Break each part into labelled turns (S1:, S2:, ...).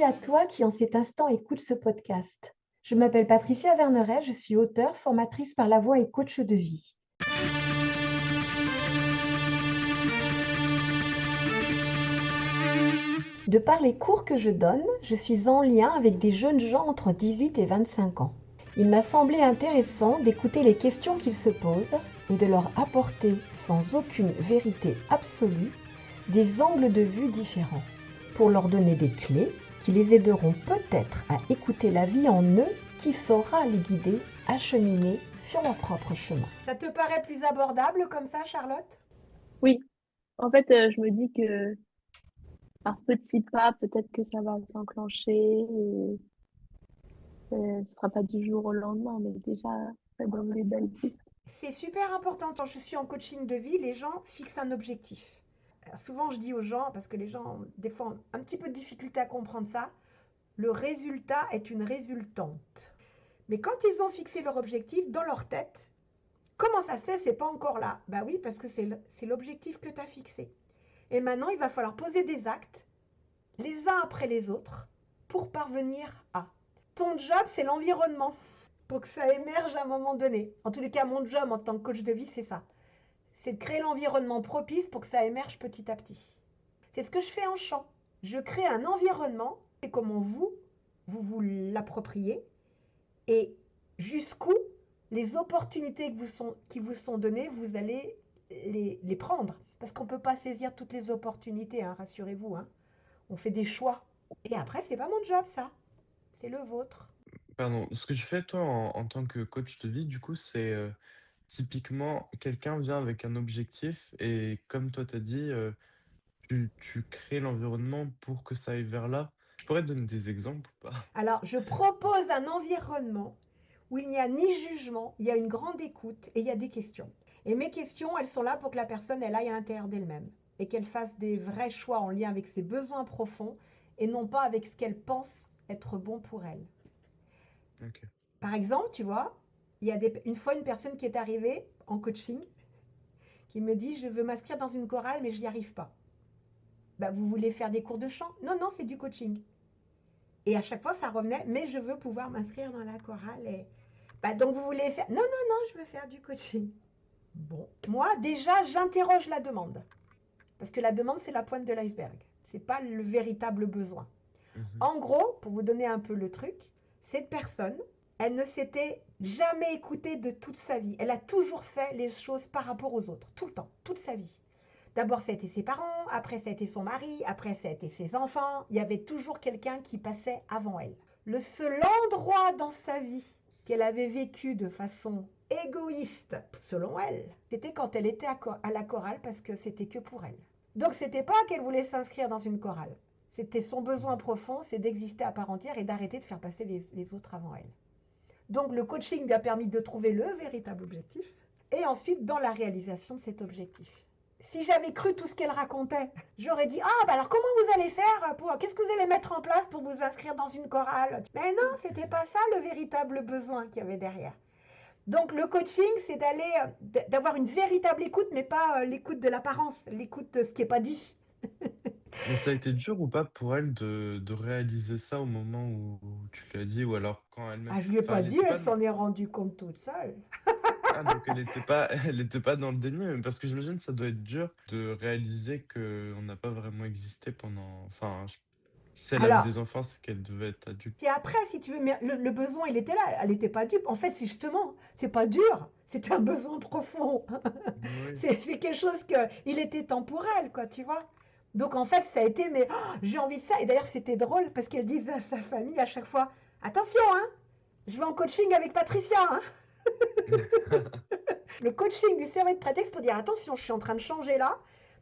S1: Bienvenue à toi qui en cet instant écoute ce podcast. Je m'appelle Patricia Verneret, je suis auteure, formatrice par la voix et coach de vie. De par les cours que je donne, je suis en lien avec des jeunes gens entre 18 et 25 ans. Il m'a semblé intéressant d'écouter les questions qu'ils se posent et de leur apporter, sans aucune vérité absolue, des angles de vue différents, pour leur donner des clés qui les aideront peut-être à écouter la vie en eux qui saura les guider à cheminer sur leur propre chemin. Ça te paraît plus abordable comme ça, Charlotte?
S2: Oui, en fait, je me dis que par petits pas, peut-être que ça va s'enclencher et ce sera pas du jour au lendemain, mais déjà, ça donne des belles pistes.
S1: C'est super important. Quand je suis en coaching de vie, les gens fixent un objectif. Alors souvent, je dis aux gens, parce que les gens ont des fois un petit peu de difficulté à comprendre ça, le résultat est une résultante. Mais quand ils ont fixé leur objectif dans leur tête, comment ça se fait, c'est pas encore là? Bah oui, parce que c'est l'objectif que tu as fixé. Et maintenant, il va falloir poser des actes, les uns après les autres, pour parvenir à. Ton job, c'est l'environnement, pour que ça émerge à un moment donné. En tous les cas, mon job en tant que coach de vie, c'est ça. C'est de créer l'environnement propice pour que ça émerge petit à petit. C'est ce que je fais en chant. Je crée un environnement, et comment vous l'appropriez, et jusqu'où les opportunités qui vous sont données, vous allez les prendre. Parce qu'on ne peut pas saisir toutes les opportunités, hein, rassurez-vous. Hein. On fait des choix. Et après, c'est pas mon job, ça. C'est le vôtre.
S3: Pardon, ce que tu fais toi en tant que coach de vie, du coup, c'est typiquement quelqu'un vient avec un objectif et comme toi t'as dit, tu crées l'environnement pour que ça aille vers là. Je pourrais te donner des exemples ou pas?
S1: Alors, je propose un environnement où il n'y a ni jugement, il y a une grande écoute et il y a des questions. Et mes questions, elles sont là pour que la personne, elle aille à l'intérieur d'elle-même et qu'elle fasse des vrais choix en lien avec ses besoins profonds et non pas avec ce qu'elle pense être bon pour elle.
S3: Ok.
S1: Par exemple, tu vois, il y a une fois une personne qui est arrivée en coaching qui me dit je veux m'inscrire dans une chorale mais je n'y arrive pas. Bah, vous voulez faire des cours de chant? Non, non, c'est du coaching. Et à chaque fois, ça revenait, mais je veux pouvoir m'inscrire dans la chorale. Et... Bah, donc, vous voulez faire... Non, non, non, je veux faire du coaching. Bon, moi, déjà, j'interroge la demande. Parce que la demande, c'est la pointe de l'iceberg. Ce n'est pas le véritable besoin.
S3: Mhm.
S1: En gros, pour vous donner un peu le truc, cette personne, elle ne s'était jamais écoutée de toute sa vie. Elle a toujours fait les choses par rapport aux autres, tout le temps, toute sa vie. D'abord, ça a été ses parents, après, ça a été son mari, après, ça a été ses enfants. Il y avait toujours quelqu'un qui passait avant elle. Le seul endroit dans sa vie qu'elle avait vécu de façon égoïste, selon elle, c'était quand elle était à la chorale parce que c'était que pour elle. Donc, c'était pas qu'elle voulait s'inscrire dans une chorale. C'était son besoin profond, c'est d'exister à part entière et d'arrêter de faire passer les autres avant elle. Donc, le coaching lui a permis de trouver le véritable objectif et ensuite dans la réalisation de cet objectif. Si j'avais cru tout ce qu'elle racontait, j'aurais dit ah bah alors comment vous allez faire pour qu'est-ce que vous allez mettre en place pour vous inscrire dans une chorale? Mais non, c'était pas ça le véritable besoin qu'il y avait derrière. Donc le coaching, c'est d'avoir une véritable écoute, mais pas l'écoute de l'apparence, l'écoute de ce qui est pas dit.
S3: Mais ça a été dur ou pas pour elle de réaliser ça au moment où tu lui as dit ou alors quand elle-même.
S1: Ah, je lui ai
S3: Enfin,
S1: pas
S3: elle
S1: dit,
S3: était
S1: elle
S3: pas.
S1: s'en est rendue compte toute seule.
S3: Ah, donc elle était pas, elle était pas dans le déni, mais parce que j'imagine que ça doit être dur de réaliser que on n'a pas vraiment existé pendant. Enfin, si elle avait
S1: Alors,
S3: des enfants, c'est qu'elle devait être adulte.
S1: c'est après, si tu veux, mais le besoin, il était là, elle n'était pas dupe. En fait, c'est justement, c'est pas dur, c'est un besoin profond.
S3: Oui.
S1: C'est quelque chose que, il était temps pour elle, quoi, tu vois. Donc en fait, ça a été, mais oh, j'ai envie de ça. Et d'ailleurs, c'était drôle parce qu'elle disait à sa famille à chaque fois, attention, hein, je vais en coaching avec Patricia. Hein. Le coaching lui servait de prétexte pour dire, attention, je suis en train de changer là,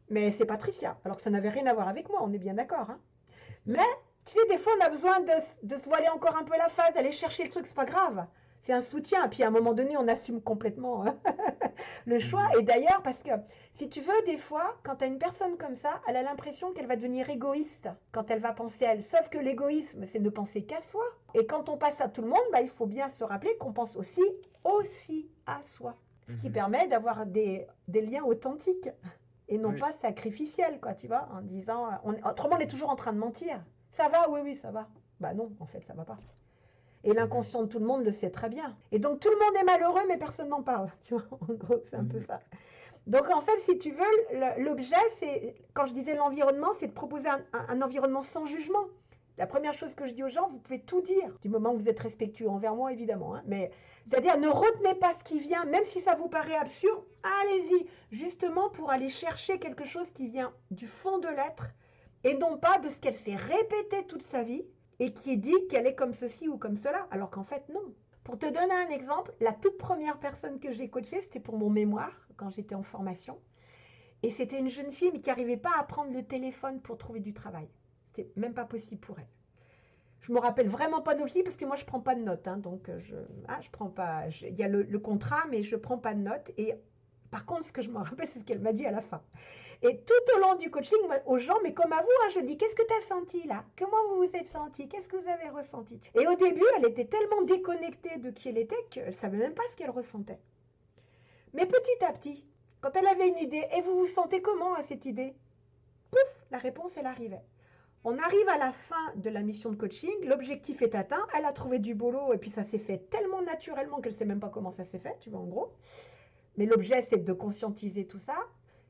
S1: mais c'est Patricia. Alors que ça n'avait rien à voir avec moi, on est bien d'accord. Hein. Mais tu sais, des fois, on a besoin de se voiler encore un peu la face, d'aller chercher le truc, c'est pas grave. C'est un soutien. Et puis à un moment donné, on assume complètement hein, le choix.
S3: Mhm.
S1: Et d'ailleurs, parce que si tu veux, des fois, quand tu as une personne comme ça, elle a l'impression qu'elle va devenir égoïste quand elle va penser à elle. Sauf que l'égoïsme, c'est ne penser qu'à soi. Et quand on passe à tout le monde, bah, il faut bien se rappeler qu'on pense aussi à soi. Ce qui
S3: Mhm.
S1: permet d'avoir des liens authentiques et non
S3: Oui.
S1: pas sacrificiels, quoi, tu vois, en disant, autrement on est toujours en train de mentir. Ça va? Oui, oui, ça va. Bah non, en fait, ça va pas. Et l'inconscient de tout le monde le sait très bien. Et donc, tout le monde est malheureux, mais personne n'en parle. Tu vois, en gros, c'est un peu ça. Donc, en fait, si tu veux, l'objet, c'est, quand je disais l'environnement, c'est de proposer un environnement sans jugement. La première chose que je dis aux gens, vous pouvez tout dire, du moment où vous êtes respectueux envers moi, évidemment. Hein, mais c'est-à-dire, ne retenez pas ce qui vient, même si ça vous paraît absurde, allez-y, justement pour aller chercher quelque chose qui vient du fond de l'être, et non pas de ce qu'elle s'est répétée toute sa vie, et qui dit qu'elle est comme ceci ou comme cela, alors qu'en fait, non. Pour te donner un exemple, la toute première personne que j'ai coachée, c'était pour mon mémoire, quand j'étais en formation. Et c'était une jeune fille, mais qui n'arrivait pas à prendre le téléphone pour trouver du travail. C'était même pas possible pour elle. Je me rappelle vraiment pas de l'office parce que moi je prends pas de notes, hein, donc je prends pas. Il y a le contrat, mais je prends pas de notes. Et par contre, ce que je me rappelle, c'est ce qu'elle m'a dit à la fin. Et tout au long du coaching, aux gens, mais comme à vous, hein, je dis, qu'est-ce que tu as senti là? Comment vous vous êtes senti? Qu'est-ce que vous avez ressenti? Et au début, elle était tellement déconnectée de qui elle était qu'elle ne savait même pas ce qu'elle ressentait. Mais petit à petit, quand elle avait une idée, et vous vous sentez comment à cette idée? Pouf, la réponse, elle arrivait. On arrive à la fin de la mission de coaching, l'objectif est atteint, elle a trouvé du boulot et puis ça s'est fait tellement naturellement qu'elle ne sait même pas comment ça s'est fait, tu vois, en gros. Mais l'objet, c'est de conscientiser tout ça.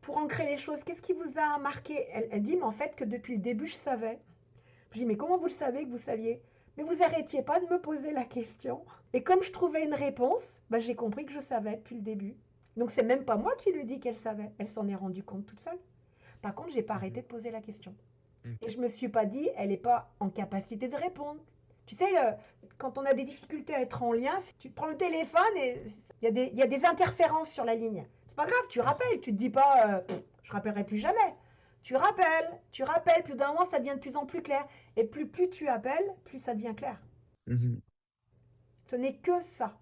S1: Pour ancrer les choses, qu'est-ce qui vous a marqué? Elle dit, mais en fait, que depuis le début, je savais. Je dis, mais comment vous le savez que vous saviez? Mais vous arrêtiez pas de me poser la question. Et comme je trouvais une réponse, bah, j'ai compris que je savais depuis le début. Donc, c'est même pas moi qui lui dis qu'elle savait. Elle s'en est rendue compte toute seule. Par contre, j'ai pas arrêté de poser la question.
S3: Ok.
S1: Et je me suis pas dit, elle n'est pas en capacité de répondre. Tu sais, quand on a des difficultés à être en lien, tu prends le téléphone et il y a des interférences sur la ligne. C'est pas grave, tu rappelles, tu te dis pas, je rappellerai plus jamais. Tu rappelles, plus d'un moment ça devient de plus en plus clair. Et plus tu appelles, plus ça devient clair.
S3: Mhm.
S1: Ce n'est que ça.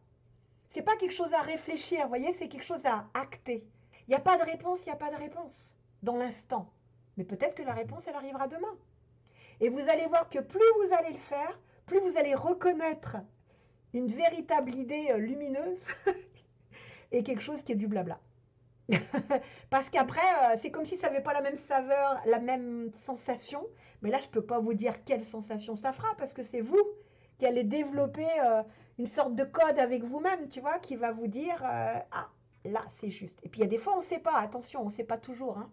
S1: C'est pas quelque chose à réfléchir, vous voyez, c'est quelque chose à acter. Il n'y a pas de réponse, il n'y a pas de réponse dans l'instant. Mais peut-être que la réponse, elle arrivera demain. Et vous allez voir que plus vous allez le faire, plus vous allez reconnaître une véritable idée lumineuse et quelque chose qui est du blabla. Parce qu'après, c'est comme si ça n'avait pas la même saveur, la même sensation. Mais là, je ne peux pas vous dire quelle sensation ça fera parce que c'est vous qui allez développer une sorte de code avec vous-même, tu vois, qui va vous dire ah, là, c'est juste. Et puis, il y a des fois, on ne sait pas. Attention, on ne sait pas toujours. Hein,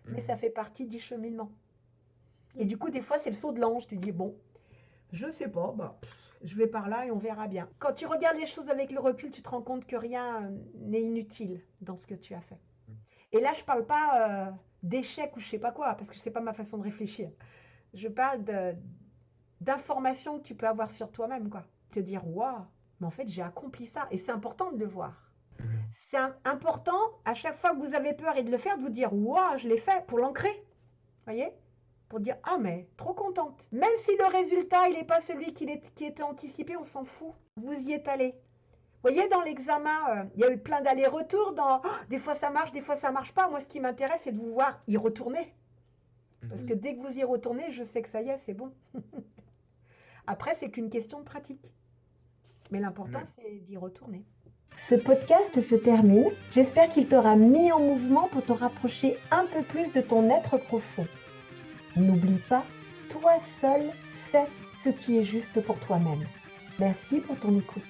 S1: mais ça fait partie du cheminement. Et du coup, des fois, c'est le saut de l'ange. Tu dis, bon, je sais pas, bah, je vais par là et on verra bien. Quand tu regardes les choses avec le recul, tu te rends compte que rien n'est inutile dans ce que tu as fait. Et là, je parle pas d'échec ou je sais pas quoi, parce que c'est pas ma façon de réfléchir. Je parle d'informations que tu peux avoir sur toi-même, quoi. Te dire, waouh, mais en fait, j'ai accompli ça. Et c'est important de le voir.
S3: Mhm.
S1: C'est important, à chaque fois que vous avez peur et de le faire, de vous dire, waouh, je l'ai fait, pour l'ancrer. Voyez? Pour dire, ah mais, trop contente. Même si le résultat, il n'est pas celui qui était anticipé, on s'en fout. Vous y êtes allé. Vous voyez, dans l'examen, il y a eu plein d'allers-retours. Des fois ça marche, des fois ça marche pas. Moi, ce qui m'intéresse, c'est de vous voir y retourner. Parce que dès que vous y retournez, je sais que ça y est, c'est bon. Après, c'est qu'une question de pratique. Mais l'important,
S3: Ouais.
S1: c'est d'y retourner. Ce podcast se termine. J'espère qu'il t'aura mis en mouvement pour te rapprocher un peu plus de ton être profond. N'oublie pas, toi seul sais ce qui est juste pour toi-même. Merci pour ton écoute.